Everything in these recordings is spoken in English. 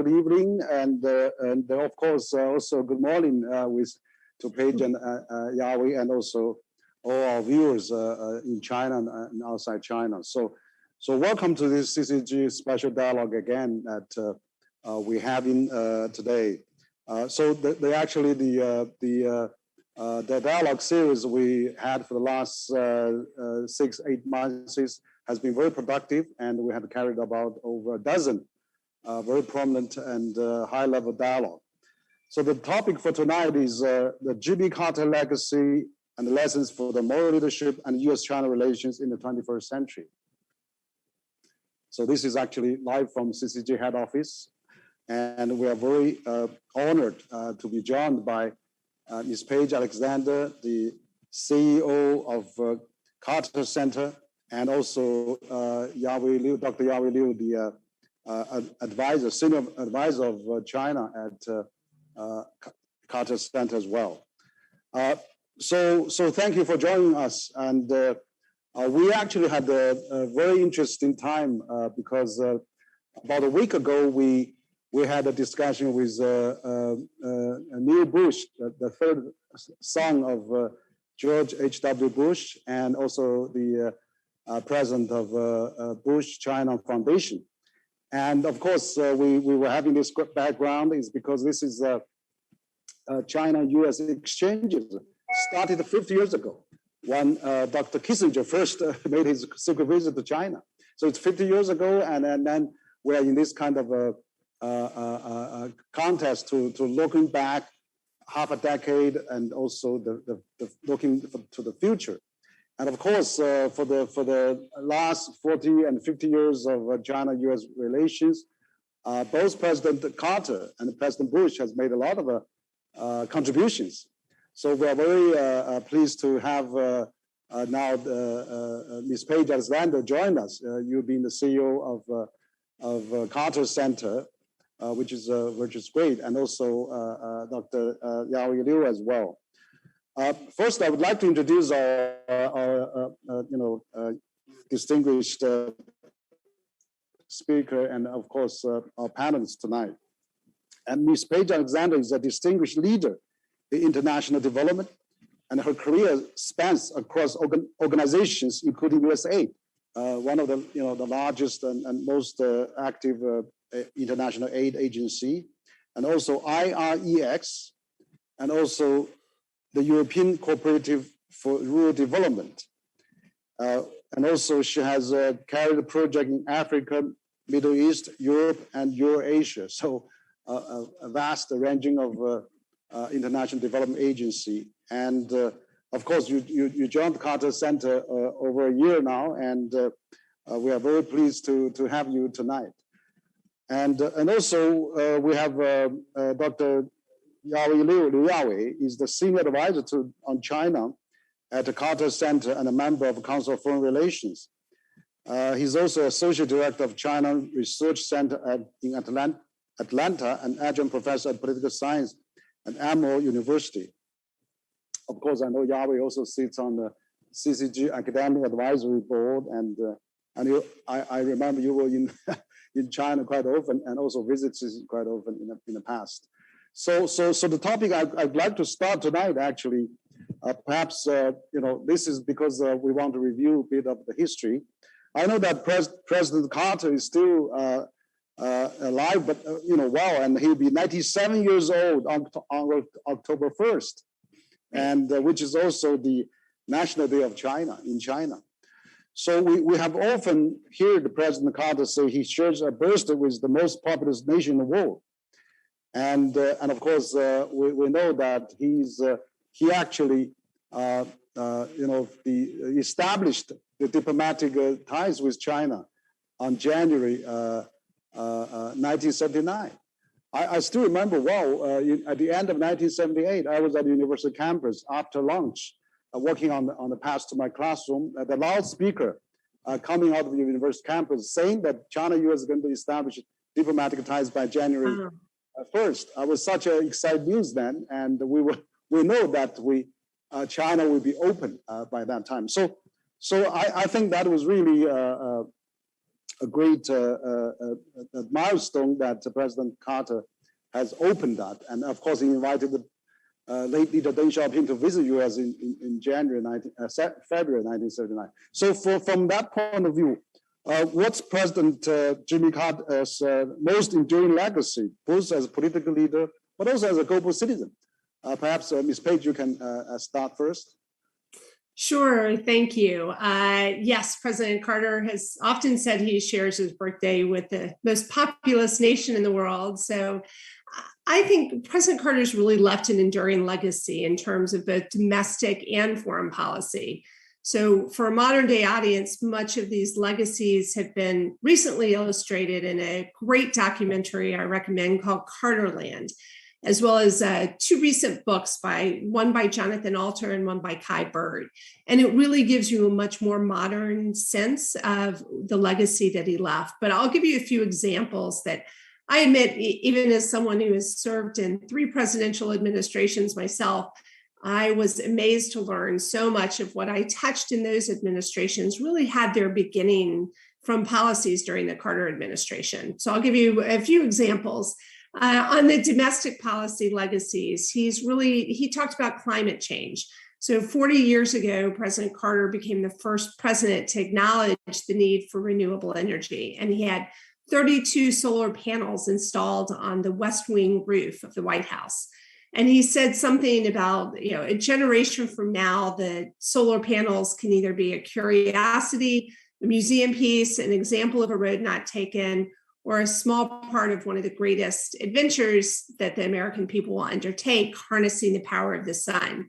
good evening, and of course also good morning to Paige and Yahweh, and also all our viewers in China and outside China. So welcome to this CCG special dialogue again that we're having today. So the dialogue series we had for the last 6-8 months has been very productive, and we have carried about over a dozen very prominent and high-level dialogue. So the topic for tonight is the Jimmy Carter legacy and the lessons for the moral leadership and U.S.-China relations in the 21st century. So this is actually live from CCG head office, and we are very honored to be joined by Ms. Paige Alexander, the CEO of Carter Center, and also Yahweh Liu, Dr. Yahweh Liu, the advisor, senior advisor of China at Carter Center as well. So thank you for joining us. And we actually had a very interesting time because about a week ago, we had a discussion with Neil Bush, the third son of George H.W. Bush, and also the president of Bush China Foundation. And of course, we were having this background is because this is China-US exchanges started 50 years ago when Dr. Kissinger first made his secret visit to China. So it's 50 years ago, and then we're in this kind of a contest to looking back half a decade and also the looking to the future. And of course, for the last 40 and 50 years of China-US relations, both President Carter and President Bush has made a lot of contributions. So we are very pleased to have now Ms. Paige Alexander join us. You being the CEO of Carter Center, which is great, and also Dr. Yahweh Liu as well. First, I would like to introduce our distinguished speaker and, of course, our panelists tonight. And Ms. Paige Alexander is a distinguished leader in international development, and her career spans across organizations, including USAID, one of the largest and most active international aid agency, and also IREX, and also the European Cooperative for Rural Development. And also she has carried a project in Africa, Middle East, Europe, and Eurasia. So a vast ranging of international development agency. And of course, you joined the Carter Center over a year now, and we are very pleased to have you tonight. And also we have Dr. Yahweh Liu Yahweh is the senior advisor on China at the Carter Center and a member of the Council of Foreign Relations. He's also associate director of China Research Center in Atlanta and adjunct professor at political science at Emory University. Of course, I know Yahweh also sits on the CCG Academic Advisory Board, and I remember you were in China quite often and also visited quite often in the past. So the topic I'd like to start tonight, actually, perhaps, this is because we want to review a bit of the history. I know that President Carter is still alive, but, well, and he'll be 97 years old on October 1st, and which is also the National Day of China in China. So we have often heard President Carter say he shares a birthday with the most populous nation in the world. And of course, we know that he actually established the diplomatic ties with China on January 1979. I still remember well. At the end of 1978, I was at the university campus after lunch, working on the path to my classroom. The loudspeaker coming out of the university campus saying that China-US is going to establish diplomatic ties by January 1st. I was such an exciting news then, and we know that China will be open by that time. So I think that was really a great milestone that President Carter has opened that. And of course, he invited the late leader Deng Xiaoping to visit U.S. in February 1979. So from that point of view, what's President Jimmy Carter's most enduring legacy, both as a political leader, but also as a global citizen? Perhaps Ms. Page, you can start first. Sure, thank you. Yes, President Carter has often said he shares his birthday with the most populous nation in the world. So I think President Carter's really left an enduring legacy in terms of both domestic and foreign policy. So for a modern day audience, much of these legacies have been recently illustrated in a great documentary I recommend called Carterland, as well as two recent books, one by Jonathan Alter and one by Kai Bird. And it really gives you a much more modern sense of the legacy that he left. But I'll give you a few examples that I admit, even as someone who has served in 3 presidential administrations myself, I was amazed to learn so much of what I touched in those administrations really had their beginning from policies during the Carter administration. So I'll give you a few examples. On the domestic policy legacies, he talked about climate change. So 40 years ago, President Carter became the first president to acknowledge the need for renewable energy. And he had 32 solar panels installed on the West Wing roof of the White House. And he said something about, a generation from now, the solar panels can either be a curiosity, a museum piece, an example of a road not taken, or a small part of one of the greatest adventures that the American people will undertake, harnessing the power of the sun.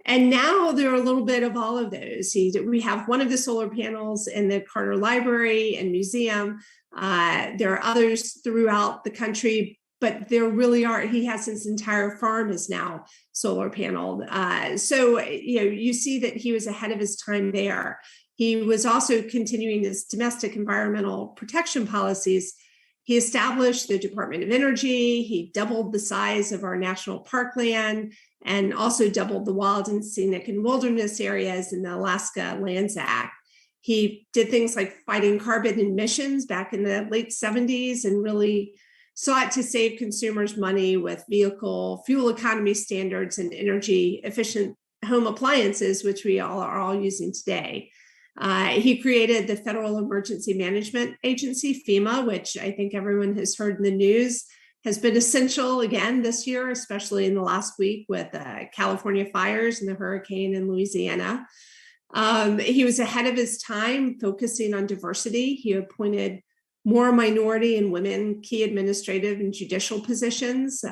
And now there are a little bit of all of those. We have one of the solar panels in the Carter Library and Museum. There are others throughout the country, but there really are. He has his entire farm is now solar paneled. So you see that he was ahead of his time there. He was also continuing his domestic environmental protection policies. He established the Department of Energy. He doubled the size of our national parkland and also doubled the wild and scenic and wilderness areas in the Alaska Lands Act. He did things like fighting carbon emissions back in the late 70s and really sought to save consumers money with vehicle fuel economy standards and energy efficient home appliances, which we are all using today. He created the Federal Emergency Management Agency, FEMA, which I think everyone has heard in the news, has been essential again this year, especially in the last week with California fires and the hurricane in Louisiana. He was ahead of his time, focusing on diversity. He appointed more minority and women key administrative and judicial positions,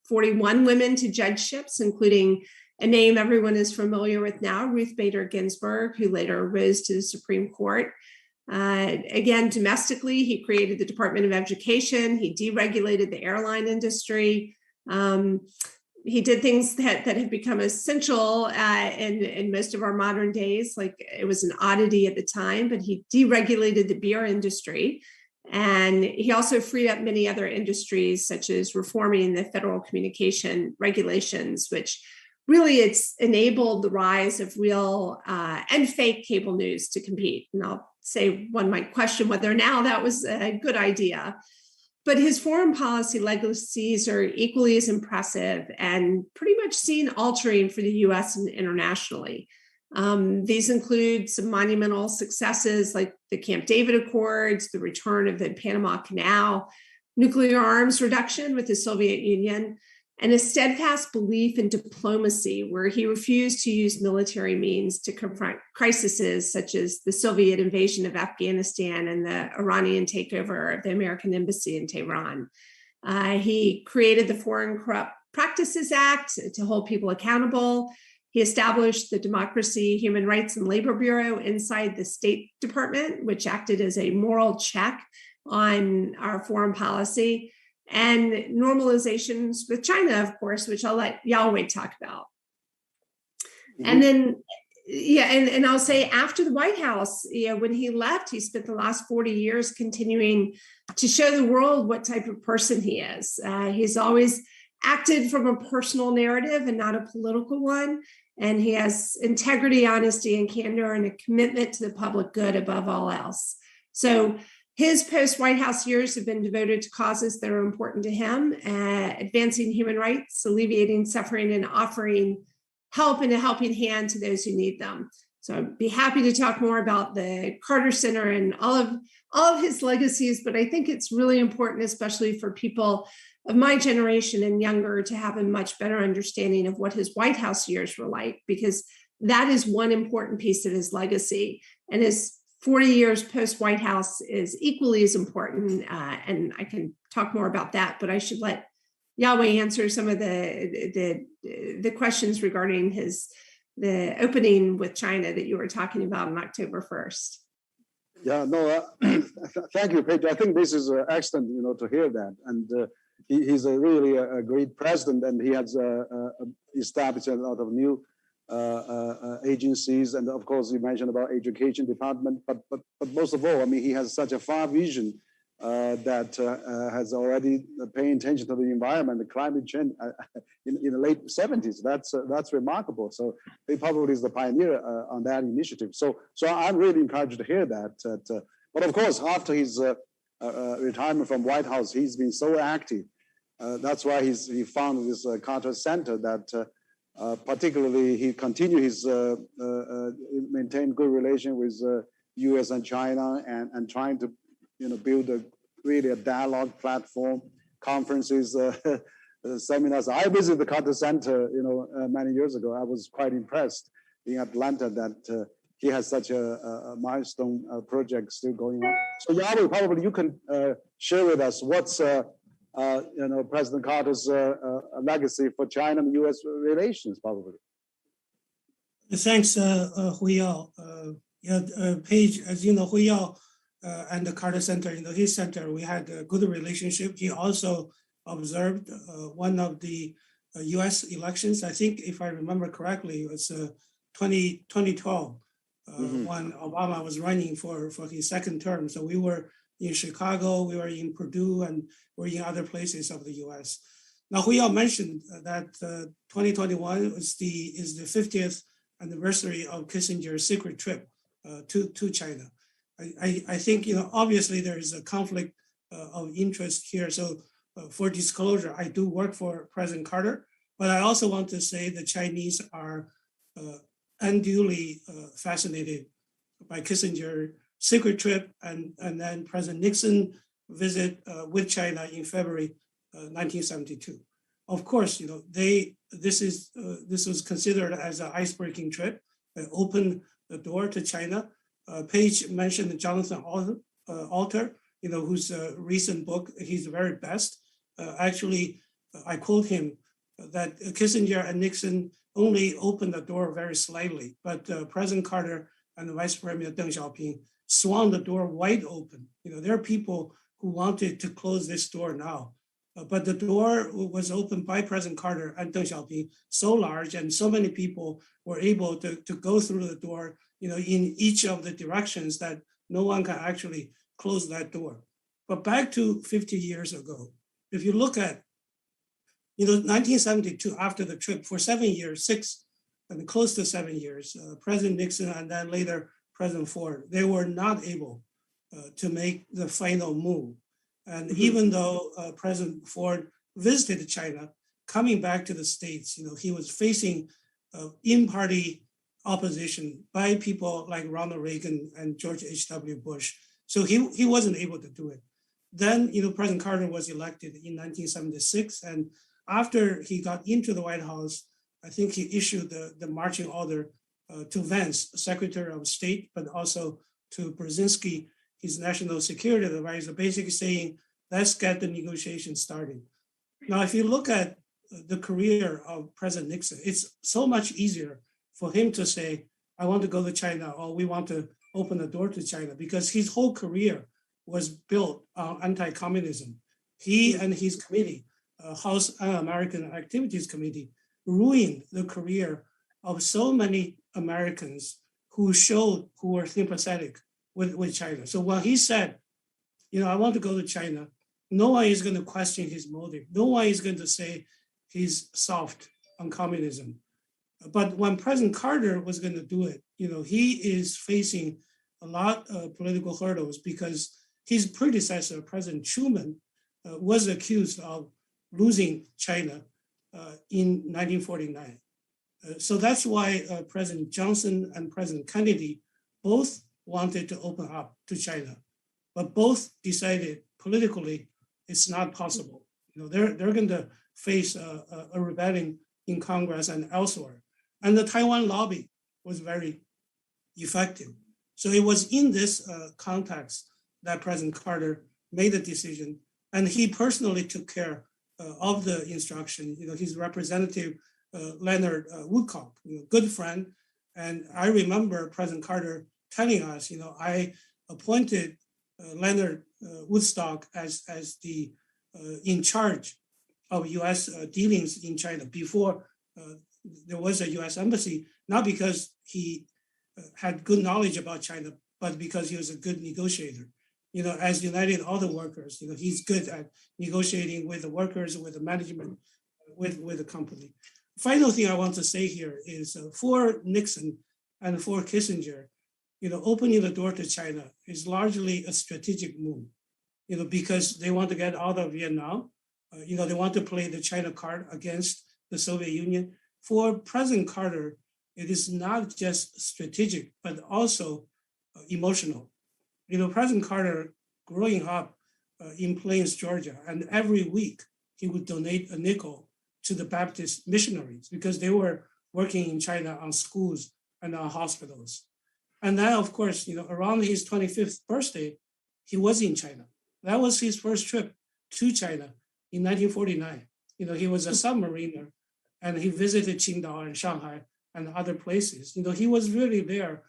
41 women to judgeships, including a name everyone is familiar with now, Ruth Bader Ginsburg, who later rose to the Supreme Court. Again, domestically, he created the Department of Education. He deregulated the airline industry. He did things that have become essential in most of our modern days, like it was an oddity at the time, but he deregulated the beer industry. And he also freed up many other industries, such as reforming the federal communication regulations, which really it's enabled the rise of real and fake cable news to compete. And I'll say one might question whether now that was a good idea. But his foreign policy legacies are equally as impressive and pretty much seen altering for the US and internationally. These include some monumental successes like the Camp David Accords, the return of the Panama Canal, nuclear arms reduction with the Soviet Union, and a steadfast belief in diplomacy where he refused to use military means to confront crises such as the Soviet invasion of Afghanistan and the Iranian takeover of the American embassy in Tehran. He created the Foreign Corrupt Practices Act to hold people accountable. He established the Democracy, Human Rights, and Labor Bureau inside the State Department, which acted as a moral check on our foreign policy. And normalizations with China, of course, which I'll let Yao talk about. Mm-hmm. And then, and I'll say after the White House, when he left, he spent the last 40 years continuing to show the world what type of person he is. He's always acted from a personal narrative and not a political one. And he has integrity, honesty, and candor, and a commitment to the public good above all else. So His post-White House years have been devoted to causes that are important to him, advancing human rights, alleviating suffering, and offering help and a helping hand to those who need them. So I'd be happy to talk more about the Carter Center and all of his legacies, but I think it's really important, especially for people of my generation and younger, to have a much better understanding of what his White House years were like, because that is one important piece of his legacy. And his 40 years post-White House is equally as important, and I can talk more about that, but I should let Yahweh answer some of the questions regarding the opening with China that you were talking about on October 1st. Yeah, no, thank you, Paige. I think this is excellent, to hear that. And he's really a great president, and he has established a lot of new agencies. And of course, you mentioned about education department, but most of all, I mean, he has such a far vision that has already paying attention to the environment, the climate change in the late 70s. That's remarkable. So he probably is the pioneer on that initiative. So I'm really encouraged to hear that. But of course, after his retirement from White House, he's been so active. That's why he founded this Carter Center that particularly he continued his maintain good relation with U.S. and China and trying to build a dialogue platform, conferences, seminars. I visited the Carter Center, many years ago. I was quite impressed in Atlanta that he has such a milestone project still going on. So Yahweh, probably you can share with us what's President Carter's legacy for China and U.S. relations, probably. Thanks, Huiyao. Paige, as you know, Huiyao and the Carter Center, his center, we had a good relationship. He also observed one of the U.S. elections. I think, if I remember correctly, it was 2012 when Obama was running for his second term. So we were in Chicago, we were in Purdue, and we're in other places of the U.S. Now, Huiyao mentioned that 2021 is the 50th anniversary of Kissinger's secret trip to China. I think, obviously there is a conflict of interest here. So for disclosure, I do work for President Carter, but I also want to say the Chinese are unduly fascinated by Kissinger's secret trip and then President Nixon visit with China in February 1972. Of course, this was considered as an ice-breaking trip. It opened the door to China. Paige mentioned Jonathan Alter, whose recent book, He's the Very Best. Actually, I quote him that Kissinger and Nixon only opened the door very slightly, but President Carter and the Vice Premier Deng Xiaoping swung the door wide open. There are people who wanted to close this door now, but the door was opened by President Carter and Deng Xiaoping so large, and so many people were able to go through the door, in each of the directions that no one can actually close that door. But back to 50 years ago, if you look at, 1972, after the trip, for 7 years, 6 and close to 7 years, President Nixon and then later President Ford, they were not able to make the final move. And even though President Ford visited China, coming back to the States, he was facing in-party opposition by people like Ronald Reagan and George H.W. Bush. So he wasn't able to do it. Then, President Carter was elected in 1976. And after he got into the White House, I think he issued the marching order to Vance, Secretary of State, but also to Brzezinski, his national security advisor, basically saying, let's get the negotiation started. Now, if you look at the career of President Nixon, it's so much easier for him to say, I want to go to China, or we want to open the door to China, because his whole career was built on anti-communism. He and his committee, House Un-American Activities Committee, ruined the career of so many Americans who were sympathetic with China. So when he said, I want to go to China, no one is going to question his motive. No one is going to say he's soft on communism. But when President Carter was going to do it, he is facing a lot of political hurdles because his predecessor, President Truman, was accused of losing China in 1949. So that's why President Johnson and President Kennedy both wanted to open up to China, but both decided politically it's not possible. They're going to face a rebellion in Congress and elsewhere. And the Taiwan lobby was very effective. So it was in this context that President Carter made the decision, and he personally took care of the instruction. His representative, Leonard Woodcock, good friend. And I remember President Carter telling us, I appointed Leonard Woodstock as the in charge of U.S. dealings in China before there was a U.S. embassy, not because he had good knowledge about China, but because he was a good negotiator. As United Auto Workers, he's good at negotiating with the workers, with the management, with the company. Final thing I want to say here is for Nixon and for Kissinger, opening the door to China is largely a strategic move, because they want to get out of Vietnam. They want to play the China card against the Soviet Union. For President Carter, it is not just strategic, but also emotional. President Carter, growing up in Plains, Georgia, and every week he would donate a nickel to the Baptist missionaries because they were working in China on schools and on hospitals. And then, of course, around his 25th birthday, he was in China. That was his first trip to China in 1949. He was a submariner, and he visited Qingdao and Shanghai and other places. He was really there,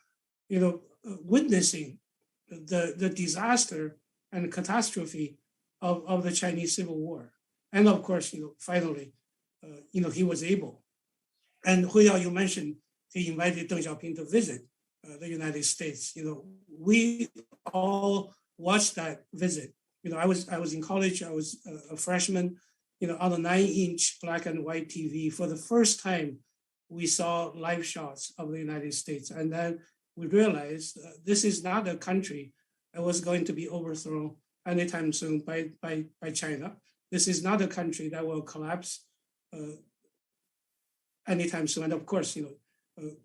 witnessing the disaster and catastrophe of the Chinese Civil War. And of course, finally, he was able. And Huiyao, you mentioned he invited Deng Xiaoping to visit the United States. We all watched that visit. I was in college. I was a freshman. On a 9-inch black and white TV, for the first time, we saw live shots of the United States, and then we realized this is not a country that was going to be overthrown anytime soon by China. This is not a country that will collapse anytime soon. And of course,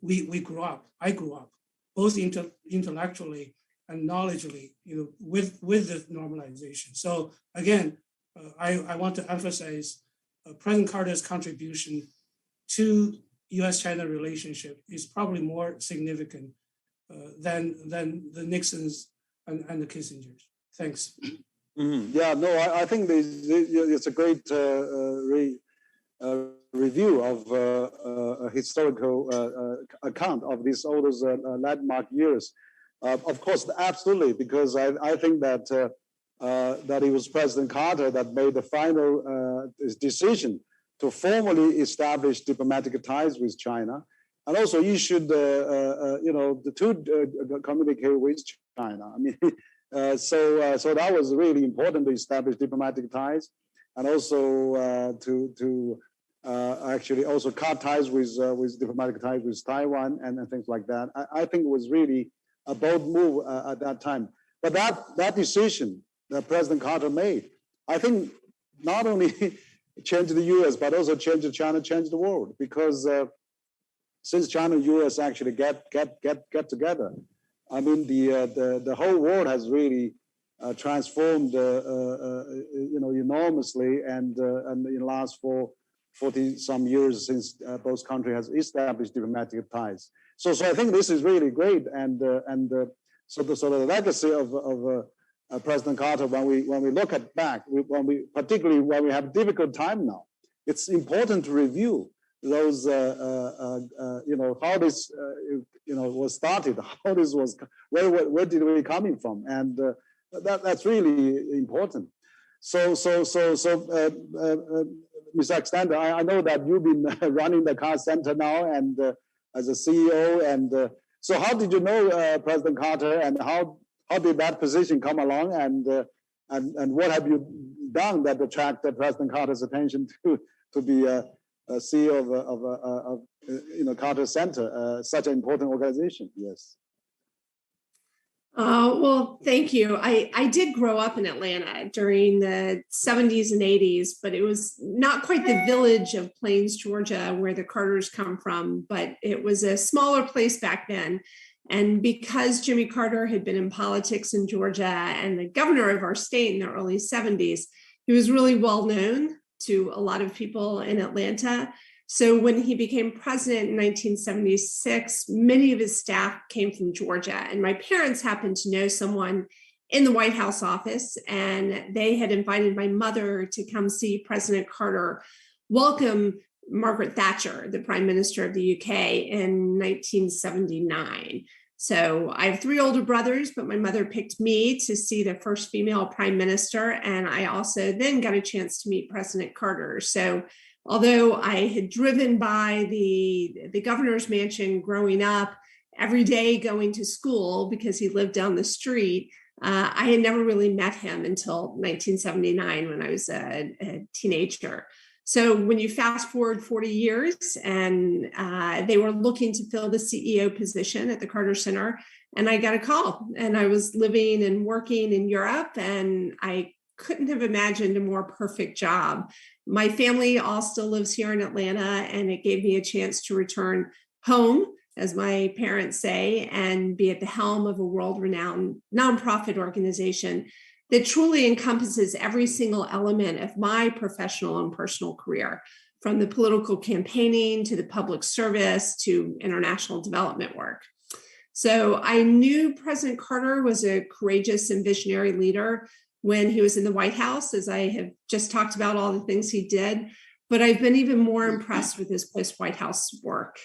we grew up. I grew up both intellectually and knowledgeably, with the normalization. So again, I want to emphasize President Carter's contribution to U.S.-China relationship is probably more significant than the Nixons and the Kissingers. Thanks. Mm-hmm. Yeah, no, I think it's a great review of a historical account of all those landmark years. Of course, absolutely, because I think that that it was President Carter that made the final decision to formally establish diplomatic ties with China, and also issued the two communiqué with China. I mean, so that was really important to establish diplomatic ties, and also to actually also cut ties with diplomatic ties with Taiwan and things like that. I think it was really a bold move at that time. But that decision that President Carter made, I think not only changed the U.S., but also changed China, changed the world, because since China and U.S. actually get together, I mean the whole world has really transformed enormously, and in the last 40 some years since both countries has established diplomatic ties. So I think this is really great, and so the legacy of President Carter, when we look at back, particularly when we have a difficult time now, it's important to review those how this was started, how this was, where did we coming from, and that's really important. So Mr. Alexander, I know that you've been running the Carter Center now, and as a CEO, and so how did you know President Carter, and how did that position come along, and what have you done that attracted President Carter's attention to be a CEO of Carter Center, such an important organization? Yes. Well, thank you. I did grow up in Atlanta during the 70s and 80s, but it was not quite the village of Plains, Georgia, where the Carters come from, but it was a smaller place back then. And because Jimmy Carter had been in politics in Georgia and the governor of our state in the early 70s, he was really well known to a lot of people in Atlanta. So when he became president in 1976, many of his staff came from Georgia. And my parents happened to know someone in the White House office, and they had invited my mother to come see President Carter welcome Margaret Thatcher, the Prime Minister of the UK, in 1979. So I have 3 older brothers, but my mother picked me to see the first female prime minister. And I also then got a chance to meet President Carter. So although I had driven by the governor's mansion growing up, every day going to school because he lived down the street, I had never really met him until 1979 when I was a teenager. So when you fast forward 40 years and they were looking to fill the CEO position at the Carter Center, and I got a call, and I was living and working in Europe, and I couldn't have imagined a more perfect job. My family all still lives here in Atlanta, and it gave me a chance to return home, as my parents say, and be at the helm of a world-renowned nonprofit organization that truly encompasses every single element of my professional and personal career, from the political campaigning to the public service to international development work. So I knew President Carter was a courageous and visionary leader when he was in the White House, as I have just talked about all the things he did, but I've been even more impressed with his post-White House work.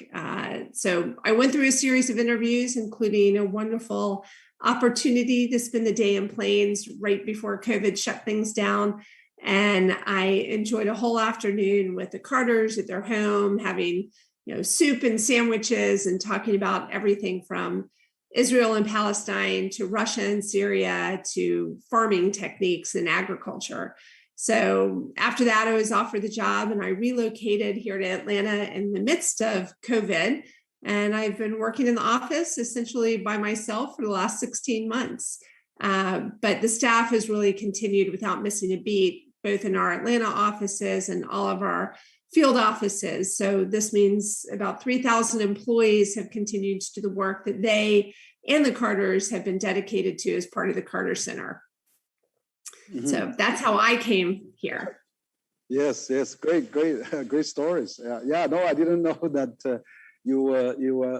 So I went through a series of interviews, including a wonderful opportunity to spend the day in Plains right before COVID shut things down. And I enjoyed a whole afternoon with the Carters at their home, having soup and sandwiches and talking about everything from Israel and Palestine to Russia and Syria to farming techniques and agriculture. So after that, I was offered the job and I relocated here to Atlanta in the midst of COVID. And I've been working in the office essentially by myself for the last 16 months. But the staff has really continued without missing a beat, both in our Atlanta offices and all of our field offices. So this means about 3,000 employees have continued to do the work that they and the Carters have been dedicated to as part of the Carter Center. Mm-hmm. So that's how I came here. Yes, great stories. No, I didn't know that you were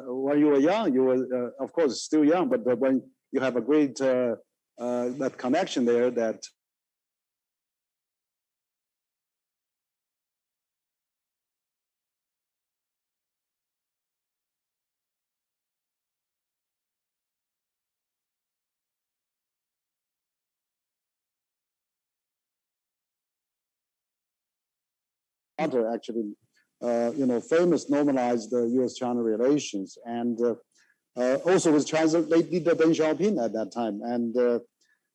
when you were young. You were of course still young, but when you have a great that connection there, that Carter actually, famous normalized U.S.-China relations, and also was translated Deng Xiaoping at that time, and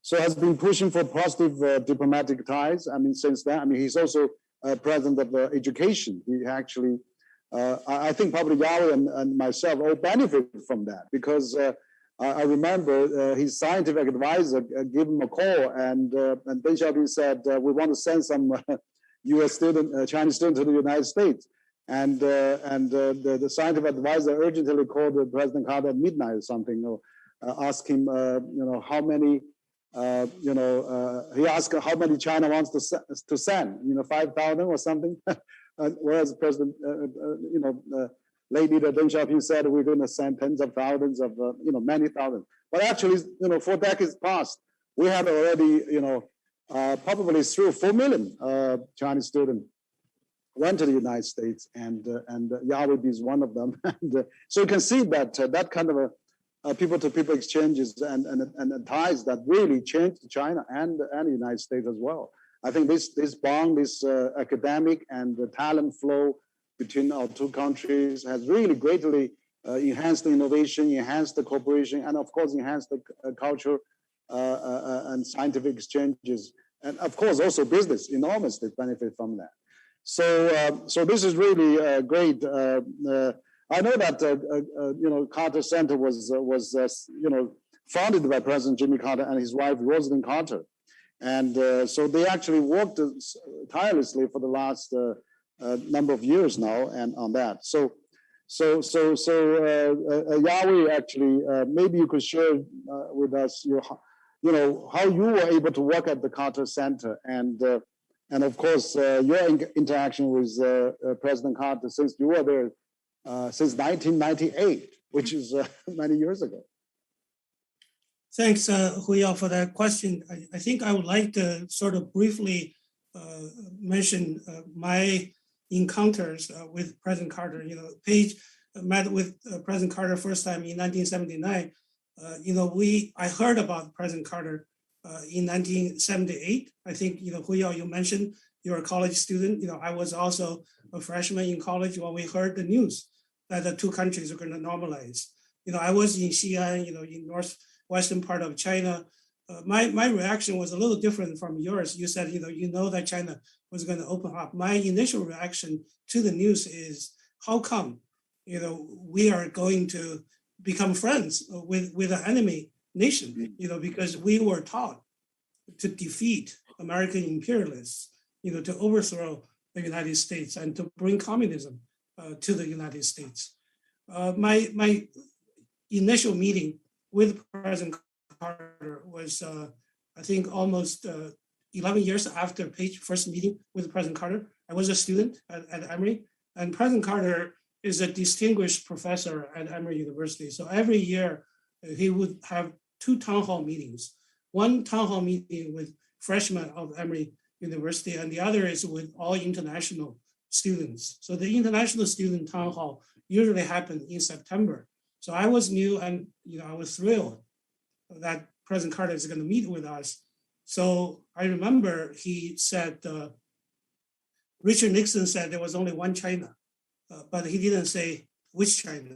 so has been pushing for positive diplomatic ties. I mean, since then, I mean, he's also president of education. He actually, I think probably Yao and myself all benefited from that, because I remember his scientific advisor gave him a call, and Deng Xiaoping said, we want to send some U.S. student, Chinese student to the United States. And the scientific advisor urgently called President Carter at midnight or something, asked him, how many, he asked how many China wants to send, 5,000 or something. Whereas President, Lady Deng Xiaoping said, we're going to send tens of thousands of, many thousands. But actually, 4 decades past, we had already, probably 3 or 4 million Chinese students went to the United States, and Yahweh is one of them. And so you can see that that kind of people-to-people exchanges and ties that really changed China and the United States as well. I think this bond, this academic and the talent flow between our 2 countries has really greatly enhanced the innovation, enhanced the cooperation, and of course enhanced the culture and scientific exchanges, and of course also business enormously benefit from that. So this is really great. I know that Carter Center was founded by President Jimmy Carter and his wife, Rosalind Carter. And so they actually worked tirelessly for the last number of years now and on that. So Yahweh, actually, maybe you could share with us how you were able to work at the Carter Center and of course your interaction with President Carter since you were there since 1998, which is many years ago. Thanks, Huiyao, for that question. I think I would like to sort of briefly mention my encounters with President Carter. Paige met with President Carter first time in 1979. I heard about President Carter in 1978. I think, Huiyao, you mentioned you're a college student. I was also a freshman in college when we heard the news that the two countries are going to normalize. I was in Xi'an, in northwestern part of China. My reaction was a little different from yours. You said, that China was going to open up. My initial reaction to the news is, how come, we are going to become friends with an enemy nation, because we were taught to defeat American imperialists, to overthrow the United States and to bring communism to the United States. My initial meeting with President Carter was, I think, almost 11 years after Page's first meeting with President Carter. I was a student at Emory, and President Carter is a distinguished professor at Emory University. So every year, he would have two town hall meetings. One town hall meeting with freshmen of Emory University, and the other is with all international students. So the international student town hall usually happened in September. So I was new, and I was thrilled that President Carter is going to meet with us. So I remember he said, Richard Nixon said there was only one China, but he didn't say which China.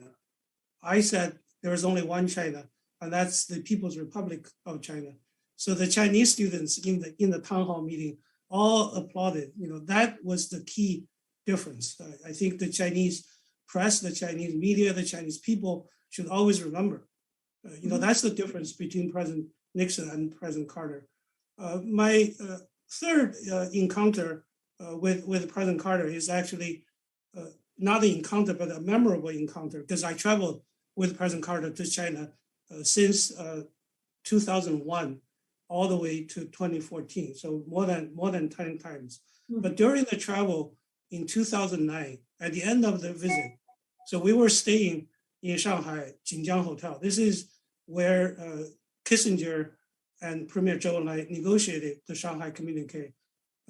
I said there was only one China, and that's the People's Republic of China. So the Chinese students in the town hall meeting all applauded. That was the key difference. I think the Chinese press, the Chinese media, the Chinese people should always remember. That's the difference between President Nixon and President Carter. My third encounter with President Carter is actually not an encounter, but a memorable encounter, because I traveled with President Carter to China since 2001 all the way to 2014, so more than 10 times. But during the travel in 2009, at the end of the visit, so we were staying in Shanghai, Jinjiang Hotel. This is where Kissinger and Premier Zhou and I negotiated the Shanghai Communiqué.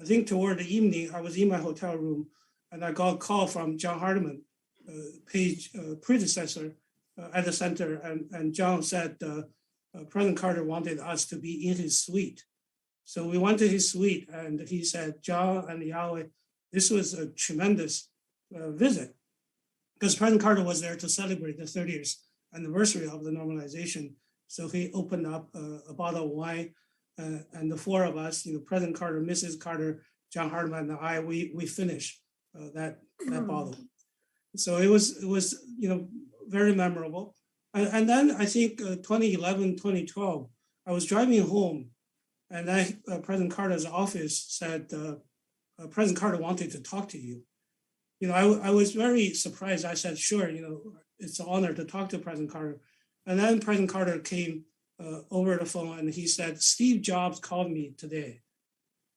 I think toward the evening, I was in my hotel room and I got a call from John Hardiman, Page's predecessor at the center. And John said, President Carter wanted us to be in his suite. So we went to his suite and he said, John and Yahweh, this was a tremendous visit, because President Carter was there to celebrate the 30th anniversary of the normalization. So he opened up a bottle of wine, and the four of us, President Carter, Mrs. Carter, John Hardiman, and I, we finished that bottle. So it was very memorable. And then I think 2011, 2012, I was driving home, and President Carter's office said, President Carter wanted to talk to you. I was very surprised. I said, sure, it's an honor to talk to President Carter. And then President Carter came over the phone and he said, Steve Jobs called me today.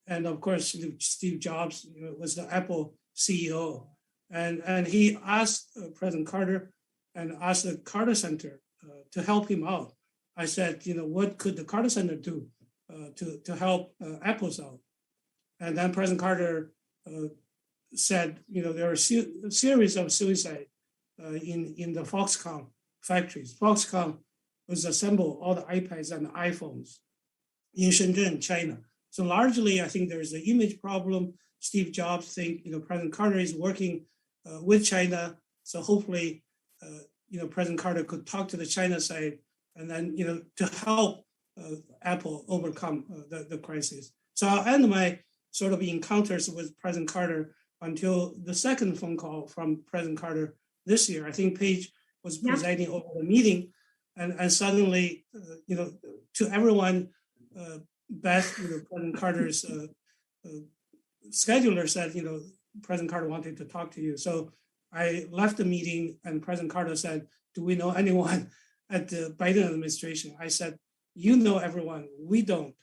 And of course, Steve Jobs was the Apple CEO. And he asked President Carter and asked the Carter Center to help him out. I said, what could the Carter Center do to help Apple's out? And then President Carter said, there are a series of suicide in the Foxconn factories. Foxconn was assemble all the iPads and the iPhones in Shenzhen, China. So largely, I think there's an image problem. Steve Jobs think, President Carter is working with China. So hopefully, President Carter could talk to the China side and then, to help Apple overcome the crisis. So I'll end my sort of encounters with President Carter until the second phone call from President Carter this year. I think Paige was presiding over the meeting. and suddenly, to everyone, Beth, President Carter's scheduler said, President Carter wanted to talk to you. So I left the meeting and President Carter said, do we know anyone at the Biden administration? I said, you know everyone, we don't.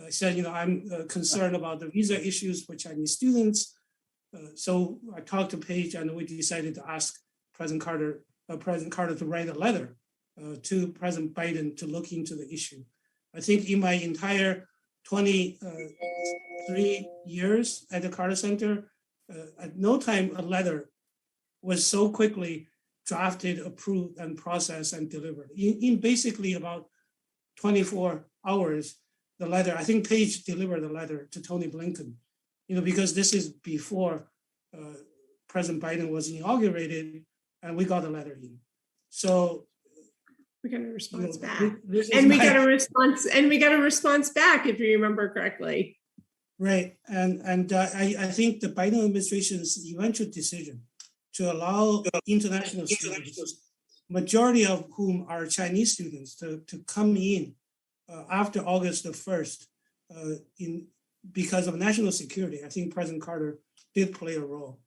I said, I'm concerned about the visa issues for Chinese students. So I talked to Paige and we decided to ask President Carter to write a letter to President Biden to look into the issue. I think in my entire 23 years at the Carter Center, at no time a letter was so quickly drafted, approved, and processed and delivered. In basically about 24 hours, the letter, I think Paige delivered the letter to Tony Blinken, because this is before President Biden was inaugurated, and we got a letter in. So we got a response back. We got a response back, if you remember correctly. Right. And I think the Biden administration's eventual decision to allow international students, majority of whom are Chinese students, to come in after August the 1st because of national security. I think President Carter did play a role.